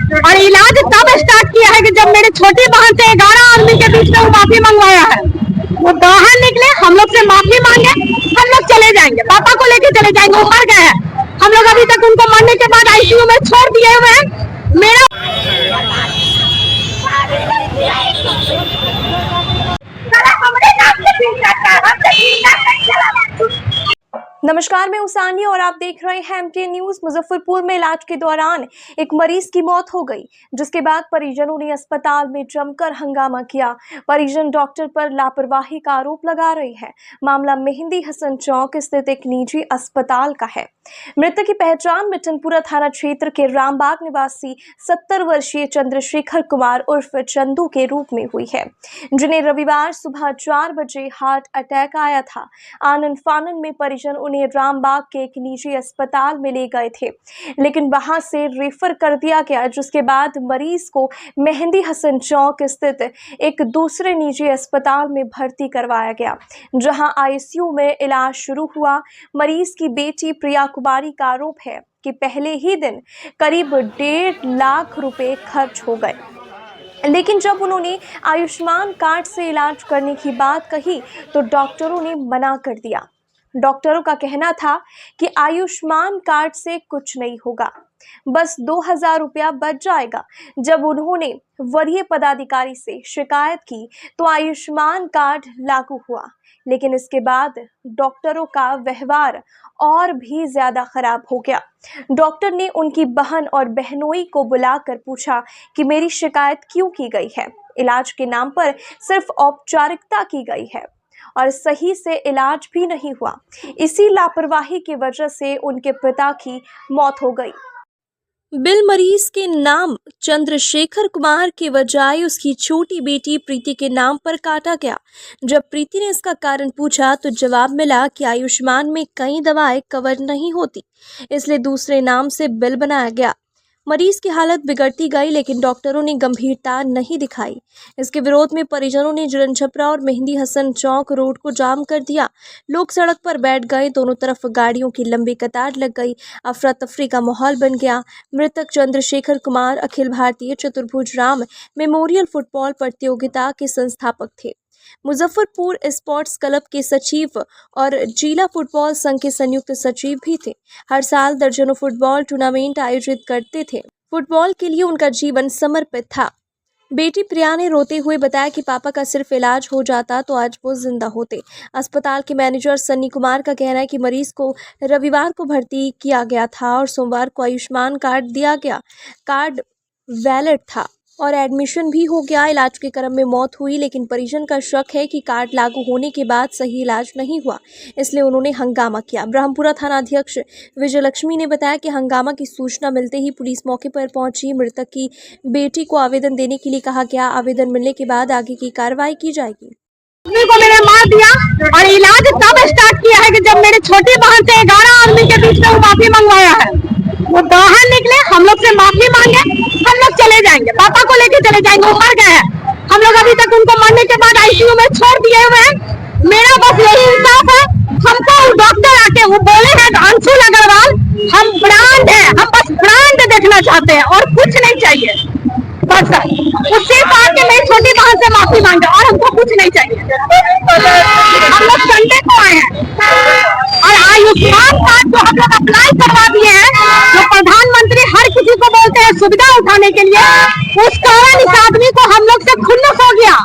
और इलाज तब स्टार्ट किया है कि जब मेरी छोटी बहन से 11 आदमी के बीच में वो माफी मंगवाया है। वो बाहर निकले, हम लोग से माफी मांगे, हम लोग चले जाएंगे, पापा को लेके चले जाएंगे, वो मर गए हैं। हम लोग अभी तक उनको मरने के बाद आईसीयू में छोड़ दिए हुए हैं। मेरा नमस्कार, मैं उसानी और आप देख रहे हैं एमके न्यूज। मुजफ्फरपुर में इलाज के दौरान एक मरीज की मौत हो गई, जिसके बाद परिजनों ने अस्पताल में जमकर हंगामा किया। परिजन डॉक्टर पर लापरवाही का आरोप लगा रहे हैं। मामला मेहंदी हसन चौक स्थित एक निजी अस्पताल का है। मृतक की पहचान मिठनपुरा थाना क्षेत्र के रामबाग निवासी 70 वर्षीय चंद्रशेखर कुमार उर्फ चंदू के रूप में हुई है, जिन्हें रविवार सुबह 4 बजे हार्ट अटैक आया था। आनन फानन में परिजन उन्हें रामबाग के एक निजी अस्पताल में ले गए थे, लेकिन वहां से रेफर कर दिया गया, जिसके बाद मरीज को मेहंदी हसन चौक स्थित एक दूसरे निजी अस्पताल में भर्ती करवाया गया, जहां आईसीयू में इलाज शुरू हुआ। मरीज की बेटी प्रिया कुमारी का आरोप है कि पहले ही दिन करीब 1.5 लाख रुपए खर्च हो गए, लेकिन जब उन्होंने आयुष्मान कार्ड से इलाज करने की बात कही तो डॉक्टरों ने मना कर दिया। डॉक्टरों का कहना था कि आयुष्मान कार्ड से कुछ नहीं होगा, बस 2000 रुपया बच जाएगा। जब उन्होंने वरीय पदाधिकारी से शिकायत की तो आयुष्मान कार्ड लागू हुआ, लेकिन इसके बाद डॉक्टरों का व्यवहार और भी ज्यादा खराब हो गया। डॉक्टर ने उनकी बहन और बहनोई को बुलाकर पूछा कि मेरी शिकायत क्यों की गई है। इलाज के नाम पर सिर्फ औपचारिकता की गई है और सही से इलाज भी नहीं हुआ। इसी लापरवाही की वजह से उनके पिता की मौत हो गई। बिल मरीज के नाम चंद्रशेखर कुमार के बजाय उसकी छोटी बेटी प्रीति के नाम पर काटा गया। जब प्रीति ने इसका कारण पूछा तो जवाब मिला कि आयुष्मान में कई दवाएं कवर नहीं होती, इसलिए दूसरे नाम से बिल बनाया गया। मरीज की हालत बिगड़ती गई, लेकिन डॉक्टरों ने गंभीरता नहीं दिखाई। इसके विरोध में परिजनों ने जिरन छपरा और मेहंदी हसन चौक रोड को जाम कर दिया। लोग सड़क पर बैठ गए, दोनों तरफ गाड़ियों की लंबी कतार लग गई। अफरा तफरी का माहौल बन गया। मृतक चंद्रशेखर कुमार अखिल भारतीय चतुर्भुज राम मेमोरियल फुटबॉल प्रतियोगिता के संस्थापक थे, मुजफ्फरपुर स्पोर्ट्स क्लब के सचिव और जिला फुटबॉल संघ के संयुक्त सचिव भी थे। हर साल दर्जनों फुटबॉल टूर्नामेंट आयोजित करते थे। फुटबॉल के लिए उनका जीवन समर्पित था। बेटी प्रिया ने रोते हुए बताया कि पापा का सिर्फ इलाज हो जाता तो आज वो जिंदा होते। अस्पताल के मैनेजर सन्नी कुमार का कहना है कि मरीज को रविवार को भर्ती किया गया था और सोमवार को आयुष्मान कार्ड दिया गया। कार्ड वैलिड था और एडमिशन भी हो गया। इलाज के क्रम में मौत हुई, लेकिन परिजन का शक है कि कार्ड लागू होने के बाद सही इलाज नहीं हुआ, इसलिए उन्होंने हंगामा किया। ब्रह्मपुरा थाना अध्यक्ष विजयलक्ष्मी ने बताया कि हंगामा की सूचना मिलते ही पुलिस मौके पर पहुंची। मृतक की बेटी को आवेदन देने के लिए कहा गया। आवेदन मिलने के बाद आगे की कार्रवाई की जाएगी। को मैंने मार दिया और इलाज तब स्टार्ट किया है कि जब मेरी छोटी बहन से 11 आदमी के बीच में वो माफी मंगवाया है। वो बाहर निकले, हम लोग से माफी मांगे, हम लोग चले जाएंगे, पापा को लेके चले जाएंगे, वो मर गए हैं। हम लोग अभी तक उनको मरने के बाद आईसीयू में छोड़ दिए हुए हैं। मेरा बस यही इंसाफ है। हमको डॉक्टर आके वो बोले हैं अंशुल अग्रवाल, हम ब्रांड है, हम बस ब्रांड देखना चाहते हैं और कुछ नहीं चाहिए। बस उससे आके मेरी छोटी बहन से माफी मांगे और हमको कुछ नहीं चाहिए। हम लोग संडे को आए हैं और आयुष्मान कार्ड जो हम लोग अप्लाई करवा दिए हैं, जो प्रधानमंत्री हर किसी को बोलते हैं सुविधा उठाने के लिए, उस कारण इस आदमी को हम लोग से खुन्नस हो गया।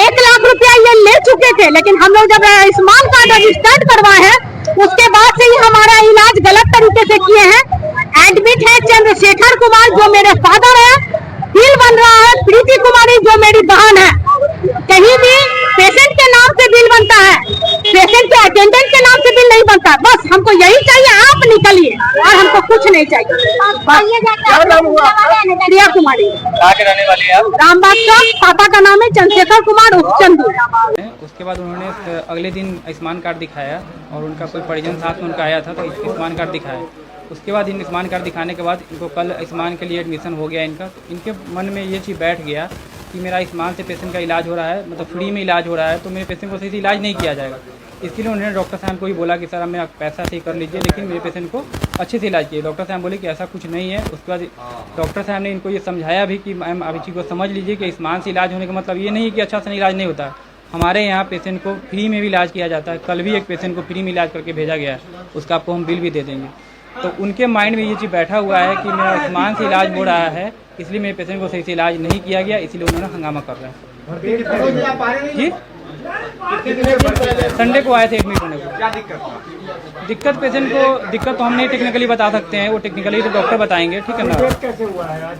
1 लाख रुपया ये ले चुके थे, लेकिन हम लोग जब आयुष्मान कार्ड रजिस्टर्ड करवाए हैं उसके बाद से ही हमारा इलाज गलत तरीके से किए हैं। एडमिट है चंद्रशेखर कुमार जो मेरे फादर है, बिल बन रहा है प्रीति कुमारी जो मेरी बहन है। कहीं भी पेशेंट के नाम से बिल बनता है, पेशेंट के अटेंडेंट के नाम से बिल नहीं बनता। बस हमको यही चाहिए, आप निकलिए और हमको कुछ नहीं चाहिए। प्रिया कुमारी कहाँ के रहने वाली है आप? रामबाग का। पापा का नाम है चंद्रशेखर कुमार उर्फ चंदू। उसके बाद उन्होंने अगले दिन आयुष्मान कार्ड दिखाया और उनका कोई परिजन साथ में उनका आया था तो आयुष्मान कार्ड दिखाया। उसके बाद आयुष्मान कार्ड दिखाने के बाद इनको कल आयुष्मान के लिए एडमिशन हो गया इनका। इनके मन में ये चीज़ बैठ गया कि मेरा आयुष्मान से पेशेंट का इलाज हो रहा है, मतलब फ्री में इलाज हो रहा है, तो मेरे पेशेंट को सही से इलाज नहीं किया जाएगा। इसके लिए उन्होंने डॉक्टर साहब को ही बोला कि सर हमें आप पैसा से कर लीजिए, लेकिन मेरे पेशेंट को अच्छे से इलाज किए। डॉक्टर साहब बोले कि ऐसा कुछ नहीं है। उसके बाद डॉक्टर साहब ने इनको ये समझाया भी कि मैम आप इस चीज़ को समझ लीजिए कि आयुष्मान से इलाज होने का मतलब ये नहीं है कि अच्छा से इलाज नहीं होता। हमारे यहाँ पेशेंट को फ्री में भी इलाज किया जाता है। कल भी एक पेशेंट को फ्री में इलाज करके भेजा गया है, उसका आपको हम बिल भी दे देंगे। तो उनके माइंड में ये चीज़ बैठा हुआ है कि मेरा आयुष्मान से इलाज हो रहा है, इसलिए मेरे पेशेंट को सही से इलाज नहीं किया गया, इसलिए उन्होंने हंगामा कर रहे हैं। जी संडे को आए थे एडमिट होने को। क्या दिक्कत? दिक्कत पेशेंट को दिक्कत तो हम नहीं टेक्निकली बता सकते हैं, वो टेक्निकली तो डॉक्टर बताएंगे, ठीक है ना। कैसे हुआ है आज?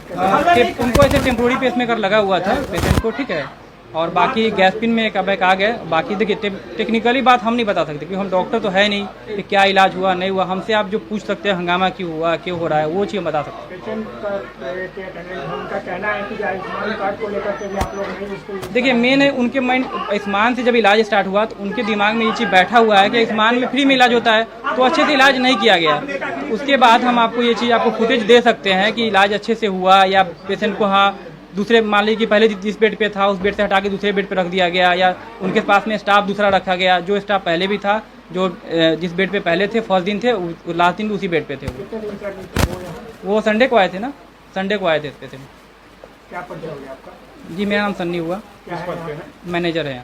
उनको ऐसे टेम्पोररी पेसमेकर लगा हुआ था पेशेंट को, ठीक है। और बाकी गैस पिन में एक अबैक आ गए। बाकी देखिए टेक्निकली बात हम नहीं बता सकते क्योंकि हम डॉक्टर तो है नहीं कि क्या इलाज हुआ नहीं हुआ। हमसे आप जो पूछ सकते हैं हंगामा क्यों हुआ, क्यों हो रहा है, वो चीज़ हम बता सकते हैं। पेशेंट का उनका कहना है कि आयुष्मान कार्ड को लेकर के भी आप लोग नहीं उसको। देखिए मेन है उनके माइंड, आयुष्मान से जब इलाज स्टार्ट हुआ तो उनके दिमाग में ये चीज़ बैठा हुआ है कि आयुष्मान में फ्री में इलाज होता है, तो अच्छे से इलाज नहीं किया गया। उसके बाद हम आपको ये चीज़ आपको फुटेज दे सकते हैं कि इलाज अच्छे से हुआ या पेशेंट को हाँ दूसरे मान लीजिए कि पहले जिस बेड पे था उस बेड से हटा के दूसरे बेड पे रख दिया गया, या उनके पास में स्टाफ दूसरा रखा गया। जो स्टाफ पहले भी था, जो जिस बेड पे पहले थे फर्स्ट दिन थे, लास्ट दिन उसी बेड पे थे। वो संडे को आए थे ना, संडे को आए थे इस पेशेंट। क्या परिचय हो गया आपका? जी मेरा नाम सन्नी हुआ, क्या है? मैनेजर है।